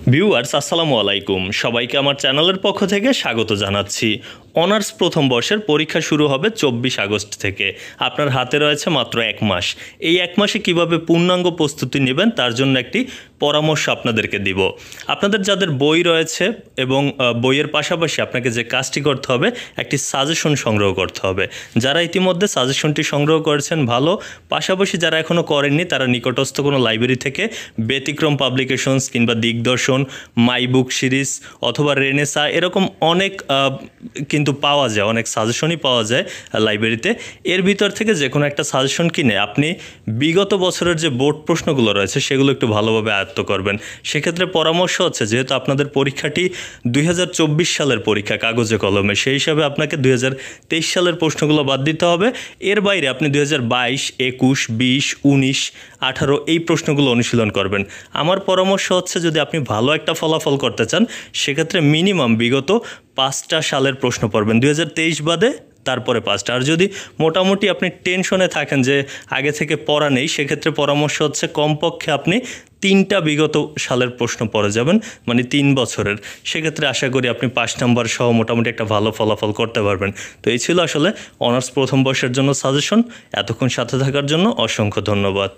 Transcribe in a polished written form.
Viewers আসসালামু আলাইকুম, সবাইকে আমার চ্যানেলের পক্ষ থেকে স্বাগত জানাচ্ছি। অনার্স প্রথম বর্ষের পরীক্ষা শুরু হবে 24 আগস্ট থেকে। আপনার হাতে রয়েছে মাত্র 1 মাস। এই 1 মাসে কিভাবে পূর্ণাঙ্গ প্রস্তুতি নেবেন তার জন্য একটি পরামর্শ আপনাদেরকে দিব। আপনাদের যাদের বই রয়েছে এবং বইয়ের পাশাপাশি আপনাকে যে কাজটি করতে হবে, একটি সাজেশন সংগ্রহ করতে হবে। যারা ইতিমধ্যে সাজেশনটি সংগ্রহ করেছেন ভালো, পাশাপাশি যারা এখনও করেননি তারা নিকটস্থ কোনো লাইব্রেরি থেকে ব্যতিক্রম পাবলিকেশনস কিংবা দিগদর্শন, মাই বুক সিরিজ অথবা রেনেসা এরকম অনেক কিন্তু পাওয়া যায়, অনেক সাজেশনই পাওয়া যায় লাইব্রেরিতে। এর ভিতর থেকে যে কোনো একটা সাজেশন কিনে আপনি বিগত বছরের যে বোর্ড প্রশ্নগুলো রয়েছে সেগুলো একটু ভালোভাবে আয়ত্ত করবেন। সেক্ষেত্রে পরামর্শ হচ্ছে, যেহেতু আপনাদের পরীক্ষাটি 2024 সালের পরীক্ষা কাগজে কলমে, সেই হিসাবে আপনাকে 2023 সালের প্রশ্নগুলো বাদ দিতে হবে। এর বাইরে আপনি 2022, 21, 20, 19, 18 এই প্রশ্নগুলো অনুশীলন করবেন। আমার পরামর্শ হচ্ছে, যদি আপনি ভালো একটা ফলাফল করতে চান সেক্ষেত্রে মিনিমাম বিগত 5টা সালের প্রশ্ন পড়বেন, 2023 বাদে তারপরে 5টা। আর যদি মোটামুটি আপনি টেনশনে থাকেন যে আগে থেকে পড়া নেই, সেক্ষেত্রে পরামর্শ হচ্ছে কমপক্ষে আপনি 3টা বিগত সালের প্রশ্ন পড়ে যাবেন, মানে 3 বছরের। সেক্ষেত্রে আশা করি আপনি 5 নাম্বার সহ মোটামুটি একটা ভালো ফলাফল করতে পারবেন। তো এই ছিল আসলে অনার্স প্রথম বর্ষের জন্য সাজেশন। এতক্ষণ সাথে থাকার জন্য অসংখ্য ধন্যবাদ।